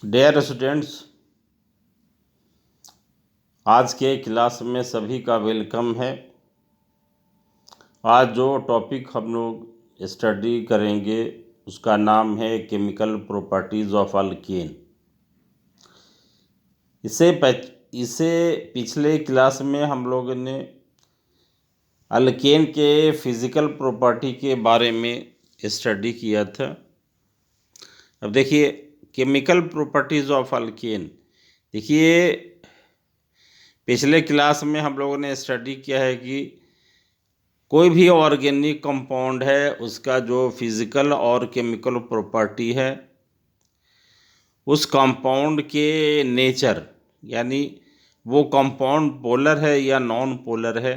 Dear students, आज के class में सभी का वेलकम है। आज जो टॉपिक हम लोग स्टडी करेंगे उसका नाम है केमिकल प्रॉपर्टीज़ ऑफ अल्केन। इसे पिछले क्लास में हम लोगों ने अल्केन के फिज़िकल प्रॉपर्टी के बारे में स्टडी किया था। अब देखिए केमिकल प्रॉपर्टीज़ ऑफ अल्केन। देखिए पिछले क्लास में हम लोगों ने स्टडी किया है कि कोई भी ऑर्गेनिक कंपाउंड है उसका जो फिज़िकल और केमिकल प्रॉपर्टी है, उस कंपाउंड के नेचर, यानी वो कंपाउंड पोलर है या नॉन पोलर है,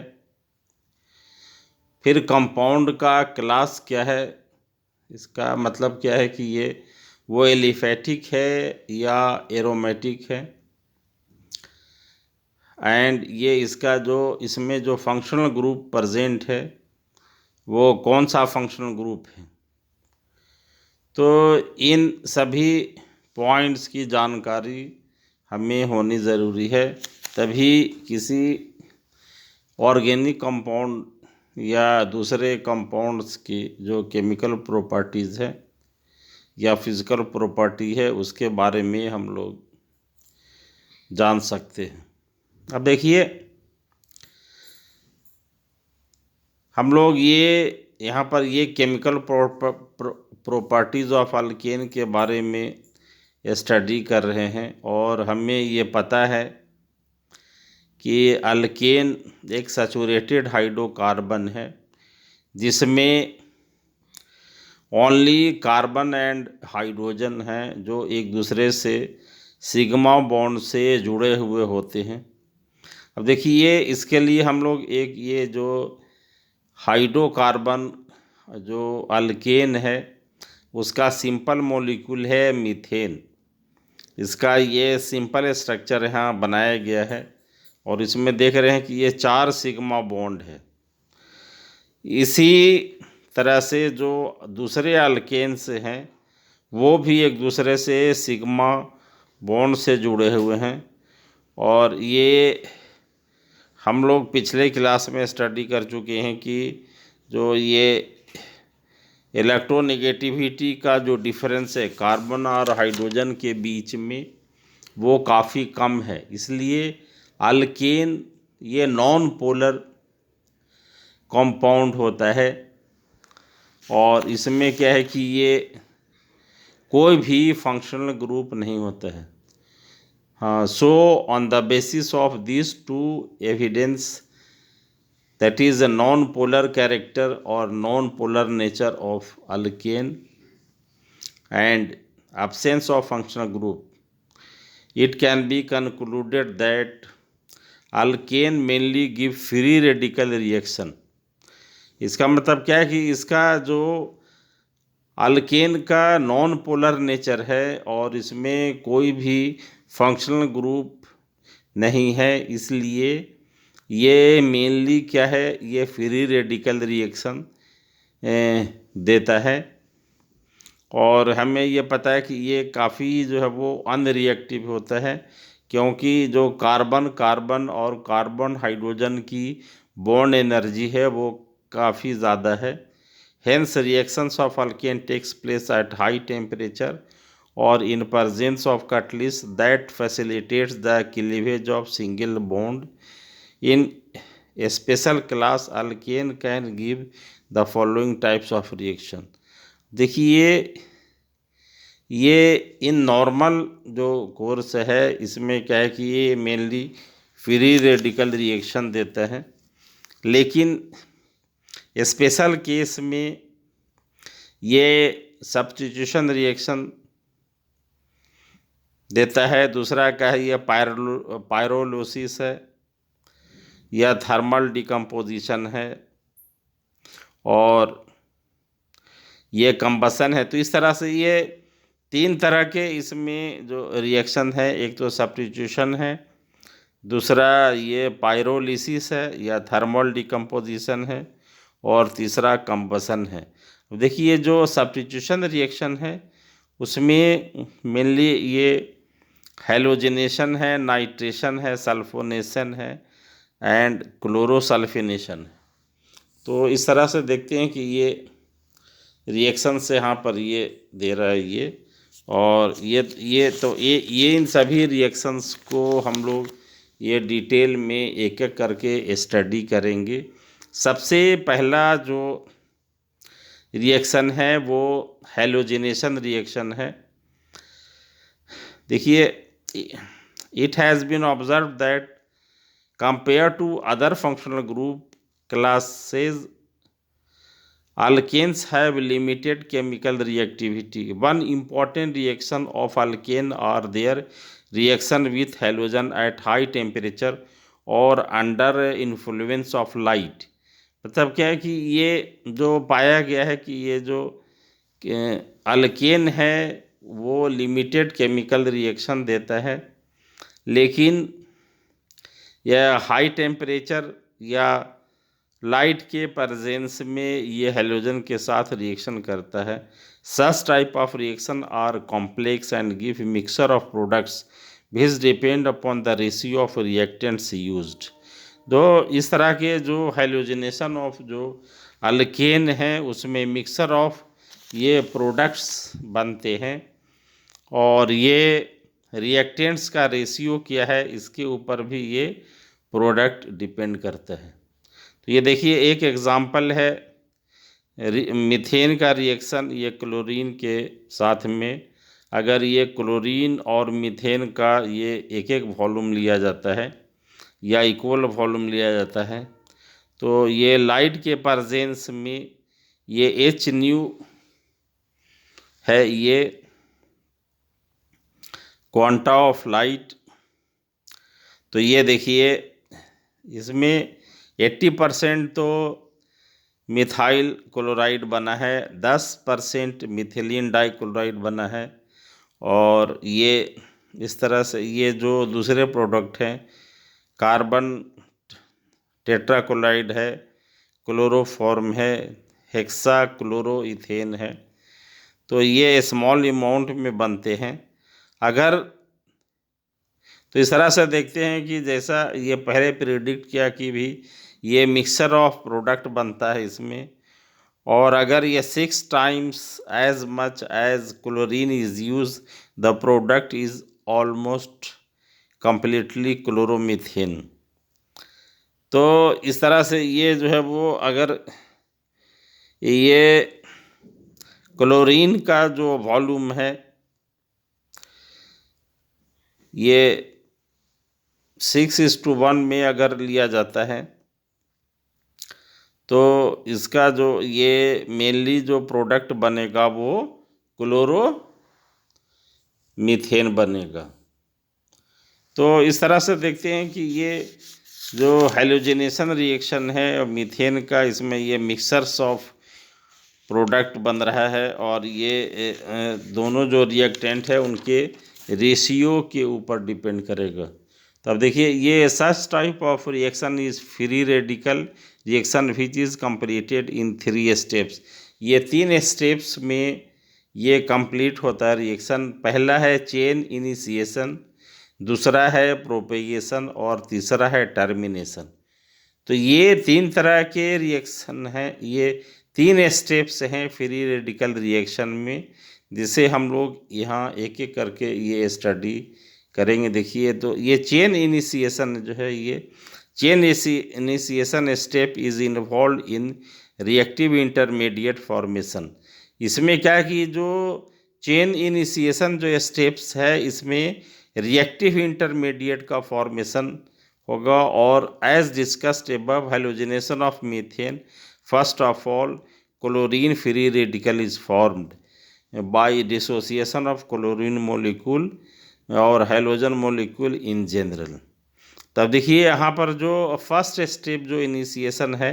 फिर कंपाउंड का क्लास क्या है, इसका मतलब क्या है कि वो एलिफेटिक है या एरोमेटिक है, एंड ये इसका इसमें जो फंक्शनल ग्रुप प्रेजेंट है वो कौन सा फंक्शनल ग्रुप है। तो इन सभी पॉइंट्स की जानकारी हमें होनी ज़रूरी है, तभी किसी ऑर्गेनिक कंपाउंड या दूसरे कंपाउंड्स की जो केमिकल प्रॉपर्टीज़ है या फिज़िकल प्रॉपर्टी है उसके बारे में हम लोग जान सकते हैं। अब देखिए हम लोग यहाँ पर केमिकल प्रॉपर्टीज़ ऑफ अल्केन के बारे में स्टडी कर रहे हैं और हमें ये पता है कि अल्केन एक सैचुरेटेड हाइड्रोकार्बन है जिसमें ओनली कार्बन एंड हाइड्रोजन हैं जो एक दूसरे से सिग्मा बॉन्ड से जुड़े हुए होते हैं। अब देखिए इसके लिए हम लोग ये जो हाइड्रोकार्बन जो अल्केन है उसका सिंपल मॉलिक्यूल है मीथेन। इसका ये सिंपल स्ट्रक्चर यहाँ बनाया गया है और इसमें देख रहे हैं कि ये 4 सिग्मा बॉन्ड है। इसी तरह से जो दूसरे अल्केन्स हैं वो भी एक दूसरे से सिग्मा बॉन्ड से जुड़े हुए हैं और ये हम लोग पिछले क्लास में स्टडी कर चुके हैं कि जो ये इलेक्ट्रोनेगेटिविटी का जो डिफरेंस है कार्बन और हाइड्रोजन के बीच में वो काफ़ी कम है, इसलिए अल्केन ये नॉन पोलर कंपाउंड होता है और इसमें क्या है कि ये कोई भी फंक्शनल ग्रुप नहीं होता है। हाँ, so on the basis of this two evidence, that is a non-polar character or non-polar nature of alkane and absence of functional group, it can be concluded that alkane mainly give free radical reaction। इसका मतलब क्या है कि इसका जो alkane का non polar nature है और इसमें कोई भी फंक्शनल ग्रुप नहीं है, इसलिए ये मेनली क्या है, ये फ्री रेडिकल रिएक्शन देता है और हमें ये पता है कि ये काफ़ी जो है वो अनरिएक्टिव होता है क्योंकि जो कार्बन और कार्बन हाइड्रोजन की बॉन्ड एनर्जी है वो काफ़ी ज़्यादा है। Hence reactions of alkane takes place at high temperature और in presence of catalyst that facilitates the cleavage of single bond. In a special class, alkane can give the following types of reaction। देखिए ये in normal जो course है इसमें क्या है कि ये मेनली फ्री रेडिकल रिएक्शन देता है, लेकिन स्पेशल केस में ये सब्स्टिट्यूशन रिएक्शन देता है। दूसरा क्या है, ये पायरोलोसिस है या थर्मल डिकम्पोजिशन है और ये कंबसन है। तो इस तरह से ये 3 तरह के इसमें जो रिएक्शन है, एक तो सब्स्टिट्यूशन है, दूसरा ये पायरोलिसिस है या थर्मल डिकम्पोजिशन है और तीसरा कंबसन है। देखिए जो सब्स्टिट्यूशन रिएक्शन है उसमें मेनली ये हैलोजिनेशन है, नाइट्रेशन है, सल्फोनेशन है एंड क्लोरोसल्फिनेशन है। तो इस तरह से देखते हैं कि ये रिएक्शन से यहाँ पर ये दे रहा है ये, और ये इन सभी रिएक्शंस को हम लोग ये डिटेल में एक एक करके स्टडी करेंगे। सबसे पहला जो रिएक्शन है वो हैलोजिनेशन रिएक्शन है। देखिए, it has been observe that compare to other functional group classes alkanes have limited chemical reactivity. One important reaction of alkane are their reaction with halogen at high temperature और under influence of light। मतलब क्या है कि ये जो पाया गया है कि ये जो अल्केन है वो लिमिटेड केमिकल रिएक्शन देता है, लेकिन यह हाई टेम्परेचर या लाइट के प्रेजेंस में ये हेलोजन के साथ रिएक्शन करता है। Such type of reaction are complex and give mixture of products which depend upon the ratio of reactants used. तो इस तरह के जो हेलोजिनेशन ऑफ जो अल्केन है उसमें मिक्सचर ऑफ ये प्रोडक्ट्स बनते हैं, और ये रिएक्टेंट्स का रेशियो क्या है इसके ऊपर भी ये प्रोडक्ट डिपेंड करता है। तो ये देखिए एक एग्ज़ाम्पल है मीथेन का रिएक्शन, ये क्लोरीन के साथ में अगर ये क्लोरीन और मीथेन का ये एक एक वॉल्यूम लिया जाता है या इक्वल वॉल्यूम लिया जाता है, तो ये लाइट के प्रेजेंस में ये एच न्यू है, ये क्वांटा ऑफ लाइट। तो ये देखिए इसमें 80% तो मिथाइल क्लोराइड बना है, 10% मिथिलीन डाइक्लोराइड बना है, और ये इस तरह से ये जो दूसरे प्रोडक्ट हैं कार्बन टेट्राक्लोराइड है, क्लोरोफॉर्म है, हेक्सा क्लोरोइथेन है। तो ये स्मॉल अमाउंट में बनते हैं। अगर तो इस तरह से देखते हैं कि जैसा ये पहले प्रिडिक्ट किया कि भी ये मिक्सचर ऑफ प्रोडक्ट बनता है इसमें, और अगर ये 6 times as much as chlorine is use the product is almost completely chloromethane. तो इस तरह से ये जो है वो अगर ये क्लोरीन का जो वॉल्यूम है ये 6:1 में अगर लिया जाता है तो इसका जो ये मेनली जो प्रोडक्ट बनेगा वो क्लोरो मीथेन बनेगा। तो इस तरह से देखते हैं कि ये जो हैलोजिनेशन रिएक्शन है और मीथेन का, इसमें ये मिक्सचर्स ऑफ प्रोडक्ट बन रहा है, और ये दोनों जो रिएक्टेंट है उनके रेशियो के ऊपर डिपेंड करेगा। तो अब देखिए ये सच type of reaction is free radical reaction which is completed in 3 steps. ये 3 स्टेप्स में ये कंप्लीट होता है रिएक्शन। पहला है चेन इनिशिएशन, दूसरा है प्रोपेगेशन, और तीसरा है टर्मिनेशन। तो ये 3 तरह के रिएक्शन हैं, ये 3 स्टेप्स हैं फ्री रेडिकल रिएक्शन में, जिसे हम लोग यहाँ एक एक करके ये स्टडी करेंगे। देखिए तो ये चेन इनिशिएशन जो है, ये chain initiation step is involve in reactive intermediate formation. इसमें क्या है कि जो चेन इनिशिएशन जो स्टेप्स है इसमें रिएक्टिव इंटरमीडिएट का फॉर्मेशन होगा, और as discussed above halogenation of methane first of all chlorine free radical is formed by dissociation of chlorine molecule और हैलोजन मोलिक्यूल इन जनरल। तब देखिए यहाँ पर जो फर्स्ट स्टेप जो इनिशिएशन है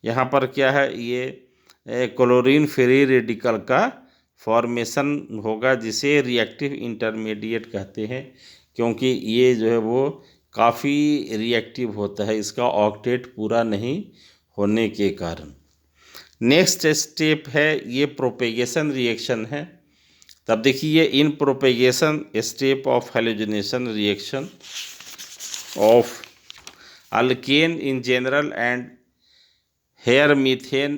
यहाँ पर क्या है, ये क्लोरीन फ्री रेडिकल का फॉर्मेशन होगा, जिसे रिएक्टिव इंटरमीडिएट कहते हैं, क्योंकि ये जो है वो काफ़ी रिएक्टिव होता है इसका ऑक्टेट पूरा नहीं होने के कारण। नेक्स्ट स्टेप है ये प्रोपेगेशन रिएक्शन है। तब देखिए in propagation step of halogenation reaction of alkane in general and here methane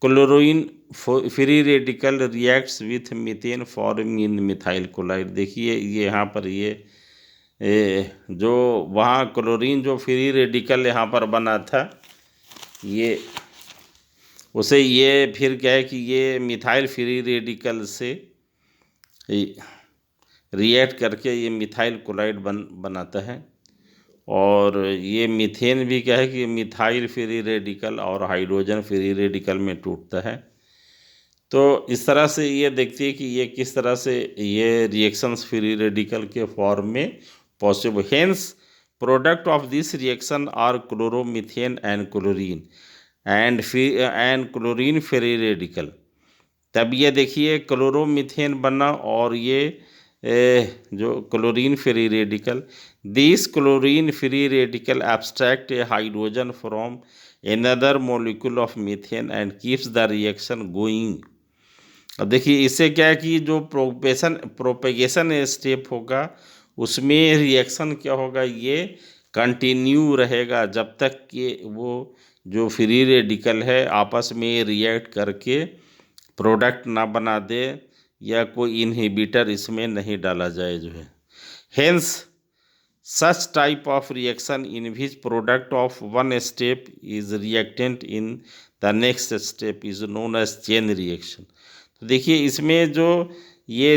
chlorine free radical reacts with methane forming in methyl chloride. देखिए ये यहाँ पर जो वहाँ क्लोरीन जो फ्री रेडिकल यहाँ पर बना था, ये उसे ये फिर क्या है कि ये मिथाइल फ्री रेडिकल से रिएक्ट करके ये मिथाइल क्लोराइड बनाता है। और ये मीथेन भी क्या है कि मिथाइल फ्री रेडिकल और हाइड्रोजन फ्री रेडिकल में टूटता है। तो इस तरह से ये देखती है कि ये किस तरह से ये रिएक्शंस फ्री रेडिकल के फॉर्म में possible. Hence product of this reaction are chloromethane and chlorine and chlorine free radical. तब ये देखिए क्लोरोमीथेन बना और ये जो chlorine free radical, this chlorine free radical abstract a hydrogen from another molecule of methane and keeps the reaction going। अब देखिए इससे क्या है कि जो प्रोपेगेशन स्टेप होगा उसमें रिएक्शन क्या होगा, ये कंटिन्यू रहेगा जब तक कि वो जो फ्री रेडिकल है आपस में रिएक्ट करके प्रोडक्ट ना बना दे या कोई इनहिबिटर इसमें नहीं डाला जाए जो है। Hence such type of reaction in which product of one step is reactant in the next step is known as chain reaction। तो देखिए इसमें जो ये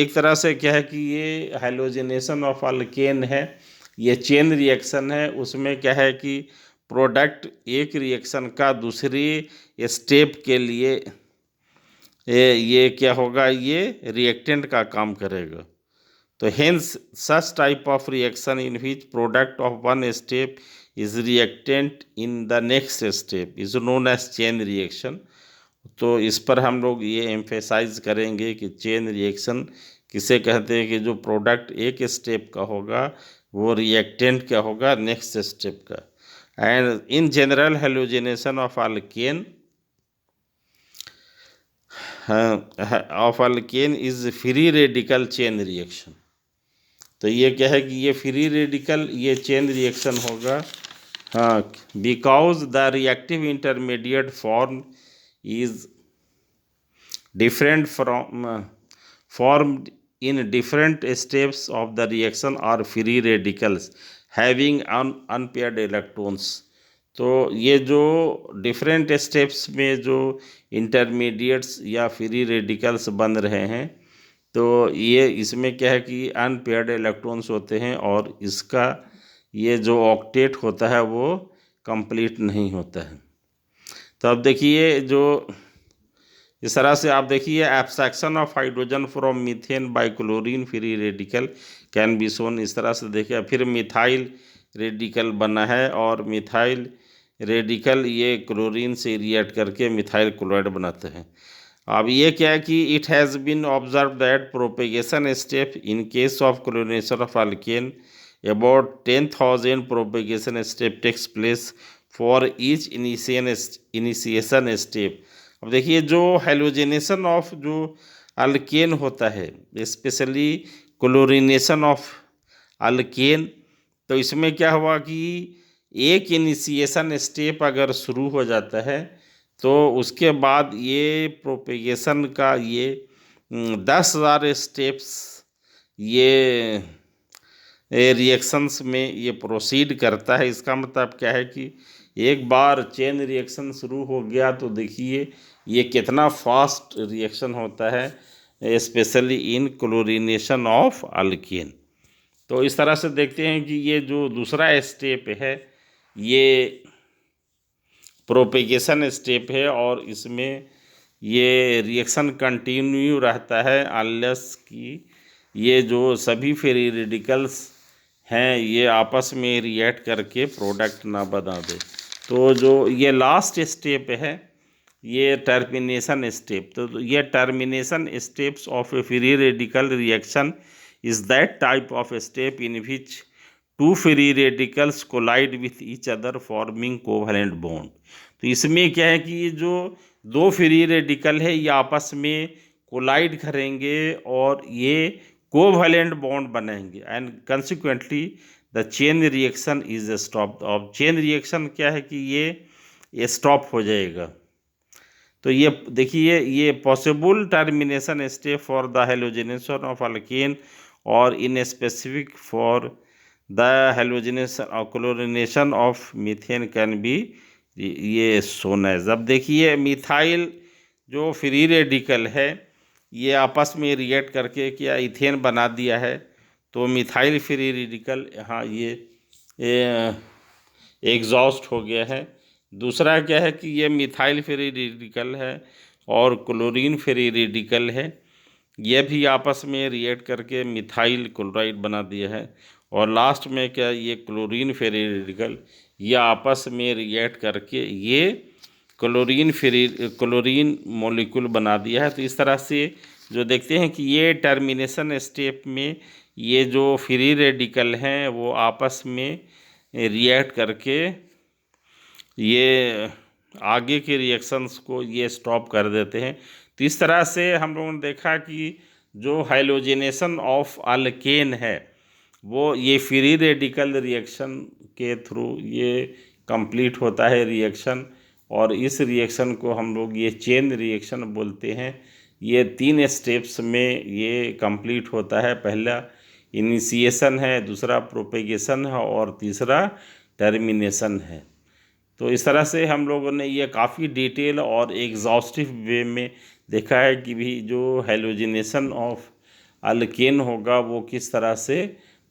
एक तरह से क्या है कि ये हैलोजेनेशन ऑफ अल्केन है, ये चेन रिएक्शन है। उसमें क्या है कि प्रोडक्ट एक रिएक्शन का दूसरी स्टेप के लिए ये क्या होगा, ये रिएक्टेंट का काम करेगा। तो hence such type of reaction in which product of one step is reactant in the next step is known as chain reaction। तो इस पर हम लोग ये एम्फेसाइज करेंगे कि चेन रिएक्शन किसे कहते हैं कि जो प्रोडक्ट एक स्टेप का होगा वो रिएक्टेंट क्या होगा, नेक्स्ट स्टेप का। And in general halogenation of alkane is free radical chain reaction. तो ये क्या है कि ये फ्री रेडिकल ये चेन रिएक्शन होगा, हाँ, because the reactive intermediate form is different from formed in different steps of the reaction are free radicals having unpaired electrons. तो ये जो डिफरेंट स्टेप्स में जो इंटरमीडिएट्स या फ्री रेडिकल्स बन रहे हैं, तो ये इसमें क्या है कि अनपेयर्ड इलेक्ट्रॉन्स होते हैं और इसका ये जो ऑक्टेट होता है वो कंप्लीट नहीं होता है। तो अब देखिए जो इस तरह से आप देखिए abstraction of hydrogen from methane by chlorine free radical can be shown. इस तरह से देखिए फिर मिथाइल रेडिकल बना है और मिथाइल रेडिकल ये क्लोरीन से रिएक्ट करके मिथाइल क्लोराइड बनाते हैं। अब ये क्या है कि it has been observe that propagation step in case of chlorination of alkane about 10,000 propagation step takes place for each initiation step. अब देखिए जो हैलोजेनेशन ऑफ जो अल्केन होता है, स्पेशली क्लोरीनेशन ऑफ अल्केन, तो इसमें क्या हुआ कि एक इनिशिएशन स्टेप अगर शुरू हो जाता है तो उसके बाद ये प्रोपेगेशन का ये 10,000 स्टेप्स ये रिएक्शंस में ये प्रोसीड करता है। इसका मतलब क्या है कि एक बार चेन रिएक्शन शुरू हो गया तो देखिए ये कितना फास्ट रिएक्शन होता है, specially in chlorination of alkane. तो इस तरह से देखते हैं कि ये जो दूसरा स्टेप है ये प्रोपेगेशन स्टेप है और इसमें ये रिएक्शन कंटिन्यू रहता है अनलेस कि ये जो सभी फ्री रेडिकल्स हैं ये आपस में रिएक्ट करके प्रोडक्ट ना बना दे। तो जो ये लास्ट स्टेप है ये टर्मिनेशन स्टेप। तो ये termination steps of a free radical reaction is that type of step in which two free radicals collide with each other forming covalent bond. तो इसमें क्या है कि ये जो दो फ्री रेडिकल है ये आपस में कोलाइड करेंगे और ये कोवैलेंट बॉन्ड बनाएंगे and consequently the chain reaction is stop. अब चेन रिएक्शन क्या है कि ये स्टॉप हो जाएगा। तो ये देखिए, ये possible termination step for the halogenation of alkane और in specific for the halogenation और chlorination of methane can be ये शोन एज। अब देखिए मिथाइल जो फ्री रेडिकल है ये आपस में रिएक्ट करके क्या इथेन बना दिया है, तो मिथाइल फ्री रेडिकल यहाँ ये एग्जॉस्ट हो गया है। दूसरा क्या है कि ये मिथाइल फ्री रेडिकल है और क्लोरीन फ्री रेडिकल है, ये भी आपस में रिएक्ट करके मिथाइल क्लोराइड बना दिया है। और लास्ट में क्या, ये क्लोरीन फ्री रेडिकल ये आपस में रिएक्ट करके ये क्लोरीन मॉलिक्यूल बना दिया है। तो इस तरह से जो देखते हैं कि ये टर्मिनेशन स्टेप में ये जो फ्री रेडिकल हैं वो आपस में रिएक्ट करके ये आगे के रिएक्शंस को ये स्टॉप कर देते हैं। तो इस तरह से हम लोगों ने देखा कि जो हाइलोजिनेशन ऑफ अल्केन है वो ये फ्री रेडिकल रिएक्शन के थ्रू ये कंप्लीट होता है रिएक्शन, और इस रिएक्शन को हम लोग ये चेन रिएक्शन बोलते हैं। ये 3 स्टेप्स में ये कंप्लीट होता है। पहला इनिशिएशन है, दूसरा प्रोपेगेशन है और तीसरा टर्मिनेशन है। तो इस तरह से हम लोगों ने ये काफ़ी डिटेल और एग्जॉस्टिव वे में देखा है कि भी जो हेलोजिनेशन ऑफ अल्केन होगा वो किस तरह से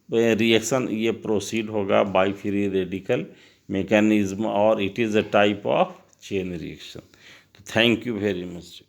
रिएक्शन ये प्रोसीड होगा बाय फ्री रेडिकल मैकेनिज्म, और it is a type of chain reaction. तो थैंक यू वेरी मच।